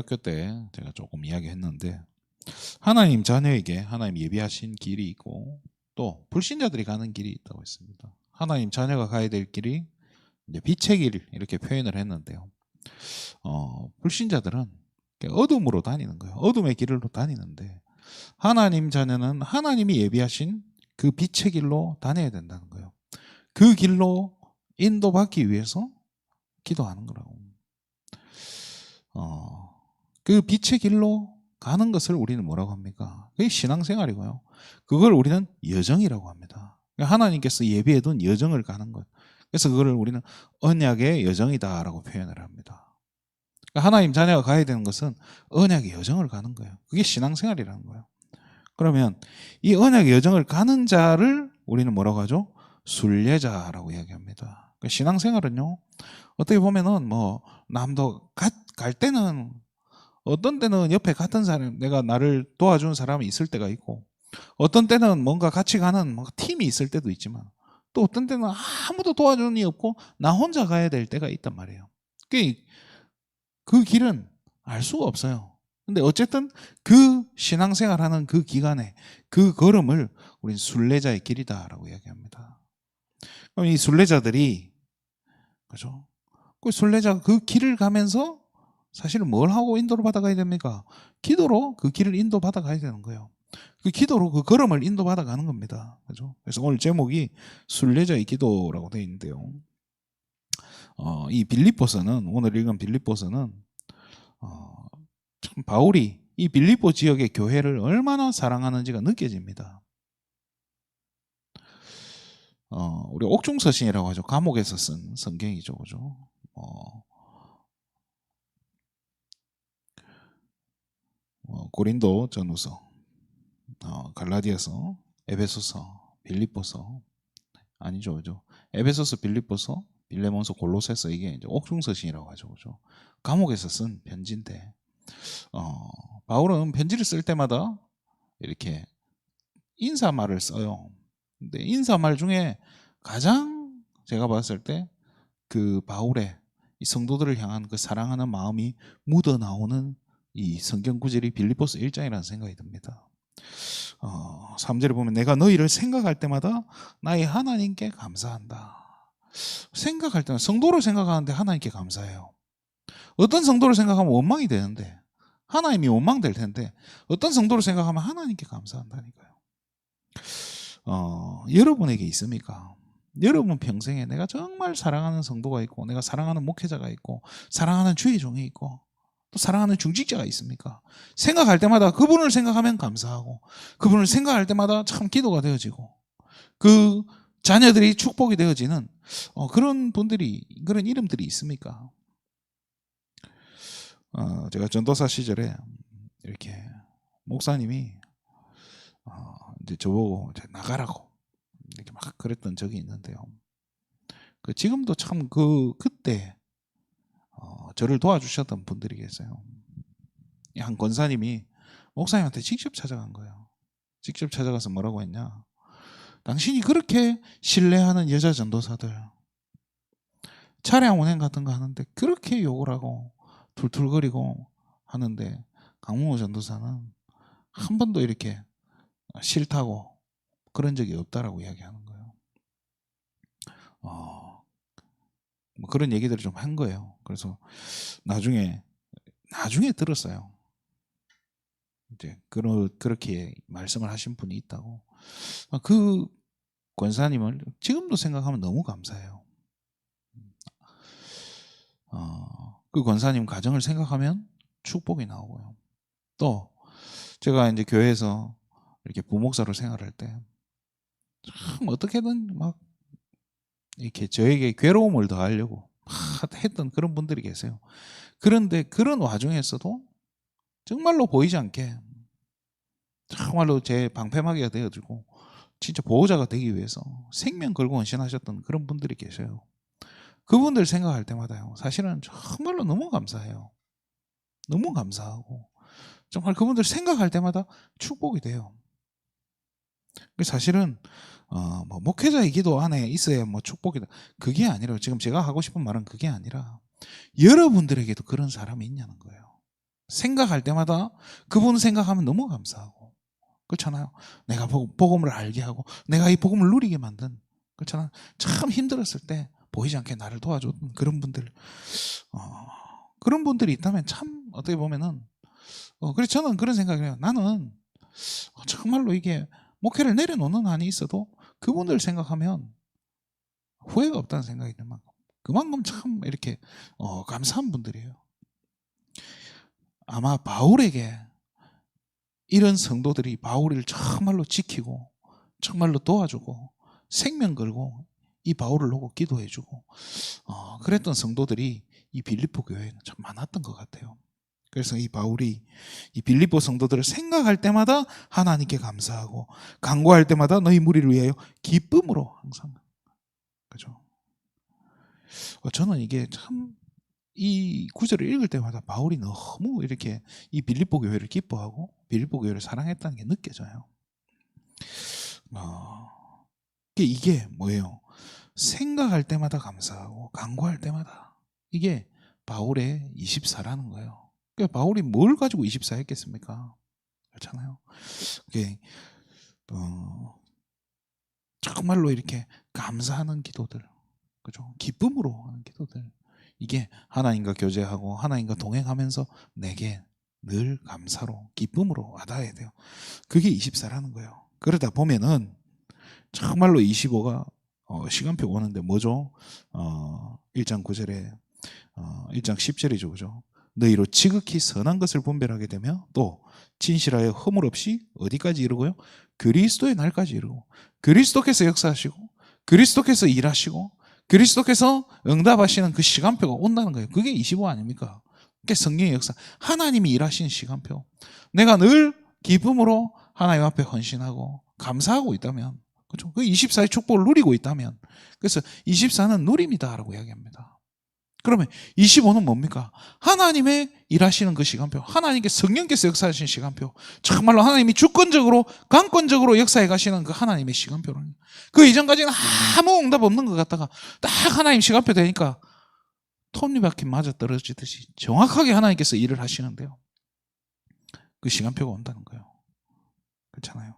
1학교 때 제가 조금 이야기했는데 하나님 자녀에게 하나님 예비하신 길이 있고 또 불신자들이 가는 길이 있다고 했습니다. 하나님 자녀가 가야 될 길이 이제 빛의 길 이렇게 표현을 했는데요. 불신자들은 어둠으로 다니는 거예요. 어둠의 길로 다니는데 하나님 자녀는 하나님이 예비하신 그 빛의 길로 다녀야 된다는 거예요. 그 길로 인도받기 위해서 기도하는 거라고. 그 빛의 길로 가는 것을 우리는 뭐라고 합니까? 그게 신앙생활이고요. 그걸 우리는 여정이라고 합니다. 하나님께서 예비해둔 여정을 가는 것. 그래서 그거를 우리는 언약의 여정이다라고 표현을 합니다. 하나님 자녀가 가야 되는 것은 언약의 여정을 가는 거예요. 그게 신앙생활이라는 거예요. 그러면 이 언약의 여정을 가는 자를 우리는 뭐라고 하죠? 순례자라고 이야기합니다. 신앙생활은요, 어떻게 보면은 남도 갈 때는 어떤 때는 옆에 같은 사람, 내가 나를 도와주는 사람이 있을 때가 있고, 어떤 때는 뭔가 같이 가는 팀이 있을 때도 있지만, 또 어떤 때는 아무도 도와주는 이 없고 나 혼자 가야 될 때가 있단 말이에요. 그 길은 알 수가 없어요. 근데 어쨌든 그 신앙생활하는 그 기간에 그 걸음을 우리는 순례자의 길이다라고 이야기합니다. 그럼 이 순례자들이, 그죠? 그 순례자가 그 길을 가면서 사실은 뭘 하고 인도를 받아가야 됩니까? 기도로 그 길을 인도받아 가야 되는 거예요. 그 기도로 그 걸음을 인도받아 가는 겁니다. 그죠? 그래서 오늘 제목이 순례자의 기도라고 되어 있는데요. 이 빌립보서는, 오늘 읽은 빌립보서는 참 바울이 이 빌립보 지역의 교회를 얼마나 사랑하는지가 느껴집니다. 우리 옥중서신이라고 하죠. 감옥에서 쓴 성경이죠. 그죠? 고린도 전후서, 갈라디아서, 에베소서, 빌립보서, 아니죠. 그죠? 에베소서, 빌립보서, 빌레몬서, 골로새서, 이게 이제 옥중서신이라고 하죠. 그죠? 감옥에서 쓴 편지인데, 바울은 편지를 쓸 때마다 이렇게 인사말을 써요. 근데 인사말 중에 가장 제가 봤을 때 그 바울의 이 성도들을 향한 그 사랑하는 마음이 묻어 나오는 이 성경 구절이 빌립보서 1장이라는 생각이 듭니다. 3절에 보면 내가 너희를 생각할 때마다 나의 하나님께 감사한다. 생각할 때마다 성도를 생각하는데 하나님께 감사해요. 어떤 성도를 생각하면 원망이 되는데 하나님이 원망될 텐데 어떤 성도를 생각하면 하나님께 감사한다니까요. 여러분에게 있습니까? 여러분 평생에 내가 정말 사랑하는 성도가 있고 내가 사랑하는 목회자가 있고 사랑하는 주의 종이 있고 또 사랑하는 중직자가 있습니까? 생각할 때마다 그분을 생각하면 감사하고 그분을 생각할 때마다 참 기도가 되어지고 그 자녀들이 축복이 되어지는 그런 분들이, 그런 이름들이 있습니까? 제가 전도사 시절에 이렇게 목사님이 이제 저보고 나가라고 이렇게 막 그랬던 적이 있는데요. 지금도 참 그때 저를 도와주셨던 분들이 계세요. 한 권사님이 목사님한테 직접 찾아간 거예요. 직접 찾아가서 뭐라고 했냐? 당신이 그렇게 신뢰하는 여자 전도사들 차량 운행 같은 거 하는데 그렇게 욕을 하고 툴툴거리고 하는데 강문호 전도사는 한 번도 이렇게 싫다고 그런 적이 없다라고 이야기하는 거예요. 그런 얘기들을 좀 한 거예요. 그래서 나중에 들었어요. 이제 그렇게 말씀을 하신 분이 있다고. 그 권사님을 지금도 생각하면 너무 감사해요. 그 권사님 가정을 생각하면 축복이 나오고요. 또 제가 이제 교회에서 이렇게 부목사로 생활할 때 참 어떻게든 막 이렇게 저에게 괴로움을 더하려고 했던 그런 분들이 계세요. 그런데 그런 와중에서도 정말로 보이지 않게 정말로 제 방패막이가 되어주고 진짜 보호자가 되기 위해서 생명 걸고 헌신하셨던 그런 분들이 계셔요. 그분들 생각할 때마다요, 사실은 정말로 너무 감사해요. 너무 감사하고 정말 그분들 생각할 때마다 축복이 돼요. 사실은 목회자의 기도 안에 있어야 축복이다. 그게 아니라 지금 제가 하고 싶은 말은 그게 아니라 여러분들에게도 그런 사람이 있냐는 거예요. 생각할 때마다 그분 생각하면 너무 감사하고, 그렇잖아요. 내가 복음을 알게 하고 내가 이 복음을 누리게 만든, 그렇잖아요. 참 힘들었을 때 보이지 않게 나를 도와줬던 그런 분들, 그런 분들이 있다면 참 어떻게 보면은, 그래서 저는 그런 생각을 해요. 나는 정말로 이게 목회를 내려놓는 한이 있어도 그분들 생각하면 후회가 없다는 생각이 들 만큼, 그만큼 참 이렇게 감사한 분들이에요. 아마 바울에게 이런 성도들이 바울을 정말로 지키고 정말로 도와주고 생명 걸고 이 바울을 놓고 기도해주고 그랬던 성도들이 이 빌립보 교회에는 참 많았던 것 같아요. 그래서 이 바울이 이 빌립보 성도들을 생각할 때마다 하나님께 감사하고 간구할 때마다 너희 무리를 위하여 기쁨으로 항상, 그죠? 저는 이게 참 이 구절을 읽을 때마다 바울이 너무 이렇게 이 빌립보 교회를 기뻐하고 빌립보 교회를 사랑했다는 게 느껴져요. 이게 뭐예요? 생각할 때마다 감사하고 간구할 때마다, 이게 바울의 24라는 거예요. 그러니까 바울이 뭘 가지고 24 했겠습니까? 그렇잖아요. 그게 정말로 이렇게 감사하는 기도들, 그죠? 기쁨으로 하는 기도들, 이게 하나님과 교제하고 하나님과 동행하면서 내게 늘 감사로 기쁨으로 와닿아야 돼요. 그게 24라는 거예요. 그러다 보면은 정말로 25가 시간표 오는데 뭐죠? 1장 9절에 1장 10절이죠. 그죠? 너희로 지극히 선한 것을 분별하게 되며 또 진실하여 허물 없이 어디까지 이르고요? 그리스도의 날까지 이르고, 그리스도께서 역사하시고 그리스도께서 일하시고 그리스도께서 응답하시는 그 시간표가 온다는 거예요. 그게 25 아닙니까? 그게 성령의 역사, 하나님이 일하시는 시간표. 내가 늘 기쁨으로 하나님 앞에 헌신하고 감사하고 있다면, 그렇죠? 그 24의 축복을 누리고 있다면, 그래서 24는 누림이다라고 이야기합니다. 그러면 25는 뭡니까? 하나님의 일하시는 그 시간표, 하나님께 성령께서 역사하시는 시간표, 정말로 하나님이 주권적으로 강권적으로 역사해 가시는 그 하나님의 시간표는, 그 이전까지는 아무 응답 없는 것 같다가 딱 하나님 시간표 되니까 톱니바퀴 맞아 떨어지듯이 정확하게 하나님께서 일을 하시는데요, 그 시간표가 온다는 거예요. 그렇잖아요.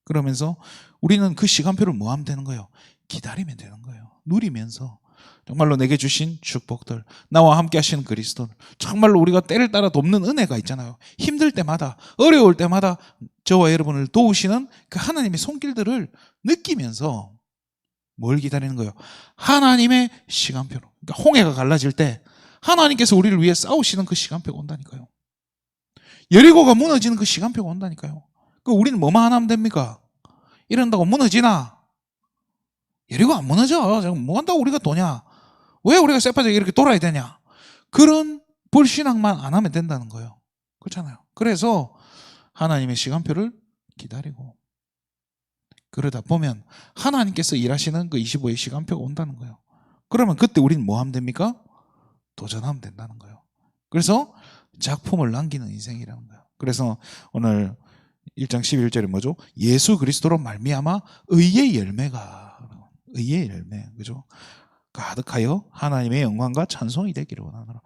그러면서 우리는 그 시간표를 뭐 하면 되는 거예요? 기다리면 되는 거예요. 누리면서 정말로 내게 주신 축복들, 나와 함께 하시는 그리스도, 정말로 우리가 때를 따라 돕는 은혜가 있잖아요. 힘들 때마다, 어려울 때마다 저와 여러분을 도우시는 그 하나님의 손길들을 느끼면서 뭘 기다리는 거예요? 하나님의 시간표로. 그러니까 홍해가 갈라질 때 하나님께서 우리를 위해 싸우시는 그 시간표가 온다니까요. 여리고가 무너지는 그 시간표가 온다니까요. 그 우리는 뭐만 하면 됩니까? 이런다고 무너지나? 여리고 안 무너져. 뭐 한다고 우리가 도냐? 왜 우리가 쇠파지게 이렇게 돌아야 되냐? 그런 불신앙만 안 하면 된다는 거예요. 그렇잖아요. 그래서 하나님의 시간표를 기다리고, 그러다 보면 하나님께서 일하시는 그 25의 시간표가 온다는 거예요. 그러면 그때 우리는 뭐 하면 됩니까? 도전하면 된다는 거예요. 그래서 작품을 남기는 인생이라는 거예요. 그래서 오늘 1장 11절에 뭐죠? 예수 그리스도로 말미암아 의의 열매가, 의의 열매, 그죠? 가득하여 하나님의 영광과 찬송이 되기를 원하노라.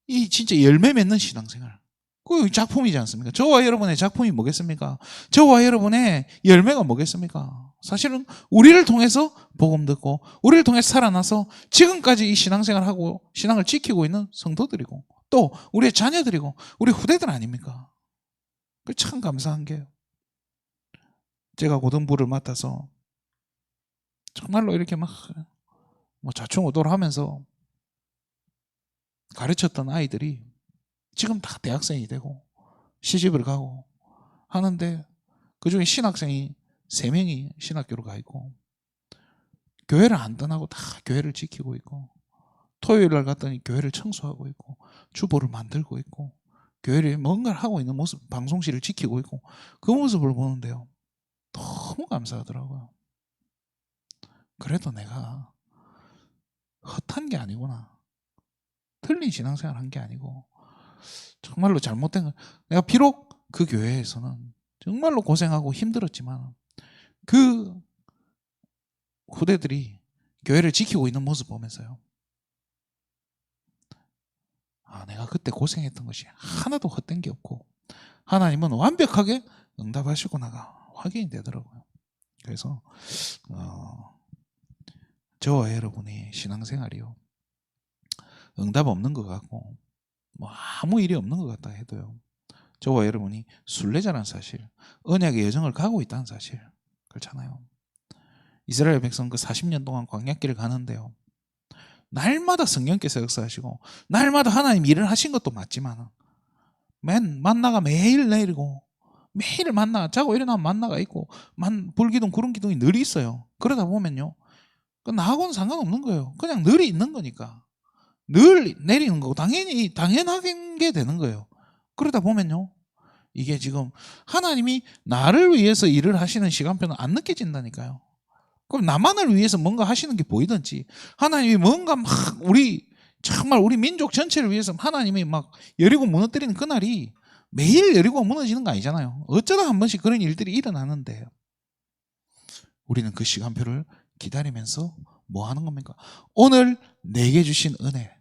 이 진짜 열매 맺는 신앙생활, 그 작품이지 않습니까? 저와 여러분의 작품이 뭐겠습니까? 저와 여러분의 열매가 뭐겠습니까? 사실은 우리를 통해서 복음 듣고 우리를 통해서 살아나서 지금까지 이 신앙생활을 하고 신앙을 지키고 있는 성도들이고 또 우리의 자녀들이고 우리 후대들 아닙니까? 참 감사한 게요. 제가 고등부를 맡아서 정말로 이렇게 막 좌충우돌 하면서 가르쳤던 아이들이 지금 다 대학생이 되고 시집을 가고 하는데, 그중에 신학생이 3명이 신학교로 가 있고 교회를 안 떠나고 다 교회를 지키고 있고, 토요일 날 갔더니 교회를 청소하고 있고 주보를 만들고 있고 교회를 뭔가를 하고 있는 모습, 방송실을 지키고 있고, 그 모습을 보는데요, 너무 감사하더라고요. 그래도 내가 헛한 게 아니구나, 틀린 신앙생활 한 게 아니고 정말로 잘못된 거, 내가 비록 그 교회에서는 정말로 고생하고 힘들었지만 그 후대들이 교회를 지키고 있는 모습 보면서요, 내가 그때 고생했던 것이 하나도 헛된 게 없고 하나님은 완벽하게 응답하시구나가 확인이 되더라고요. 그래서 저와 여러분이 신앙생활이요, 응답 없는 것 같고 뭐 아무 일이 없는 것 같다 해도요, 저와 여러분이 순례자라는 사실, 언약의 여정을 가고 있다는 사실, 그렇잖아요. 이스라엘 백성 그 40년 동안 광야길을 가는데요, 날마다 성령께서 역사하시고 날마다 하나님 일을 하신 것도 맞지만 만나가 매일 내리고 매일 만나, 자고 일어나면 만나가 있고 불기둥 구름기둥이 늘 있어요. 그러다 보면요, 나하고는 상관없는 거예요. 그냥 늘 있는 거니까 늘 내리는 거고 당연하게 되는 거예요. 그러다 보면요, 이게 지금 하나님이 나를 위해서 일을 하시는 시간표는 안 느껴진다니까요. 그럼 나만을 위해서 뭔가 하시는 게 보이든지, 하나님이 뭔가 막 정말 우리 민족 전체를 위해서 하나님이 막 여리고 무너뜨리는 그날이 매일 여리고 무너지는 거 아니잖아요. 어쩌다 한 번씩 그런 일들이 일어나는데 우리는 그 시간표를 기다리면서 뭐 하는 겁니까? 오늘 내게 주신 은혜,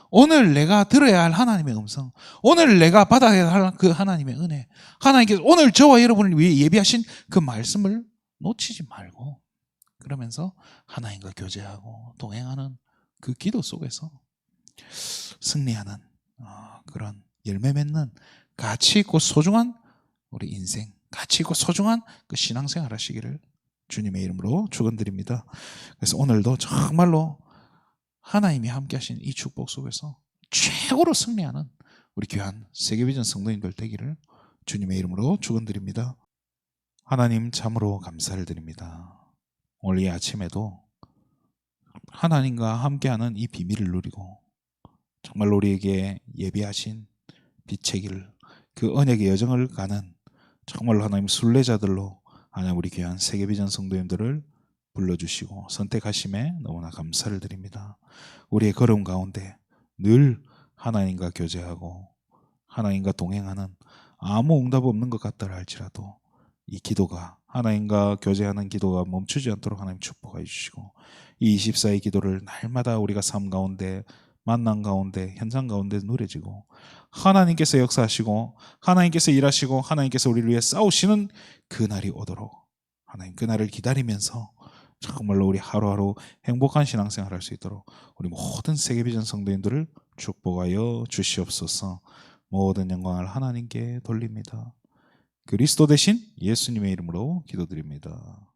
오늘 내가 들어야 할 하나님의 음성, 오늘 내가 받아야 할 그 하나님의 은혜, 하나님께서 오늘 저와 여러분을 위해 예비하신 그 말씀을 놓치지 말고, 그러면서 하나님과 교제하고 동행하는 그 기도 속에서 승리하는 그런 열매 맺는 가치 있고 소중한 우리 인생, 가치 있고 소중한 그 신앙생활 하시기를 주님의 이름으로 축원드립니다. 그래서 오늘도 정말로 하나님이 함께 하신 이 축복 속에서 최고로 승리하는 우리 귀한 세계비전 성도님들 되기를 주님의 이름으로 축원드립니다. 하나님 참으로 감사를 드립니다. 오늘 이 아침에도 하나님과 함께하는 이 비밀을 누리고 정말 우리에게 예비하신 빛의 길, 그 언약의 여정을 가는 정말로 하나님 순례자들로 하나님 우리 귀한 세계비전 성도님들을 불러주시고 선택하심에 너무나 감사를 드립니다. 우리의 걸음 가운데 늘 하나님과 교제하고 하나님과 동행하는, 아무 응답 없는 것 같다 할지라도 이 기도가, 하나님과 교제하는 기도가 멈추지 않도록 하나님 축복해 주시고, 이 24의 기도를 날마다 우리가 삶 가운데, 만남 가운데, 현장 가운데 누려지고 하나님께서 역사하시고 하나님께서 일하시고 하나님께서 우리를 위해 싸우시는 그날이 오도록 하나님 그날을 기다리면서 정말로 우리 하루하루 행복한 신앙생활 할 수 있도록 우리 모든 세계비전 성도님들을 축복하여 주시옵소서. 모든 영광을 하나님께 돌립니다. 그리스도 대신 예수님의 이름으로 기도드립니다.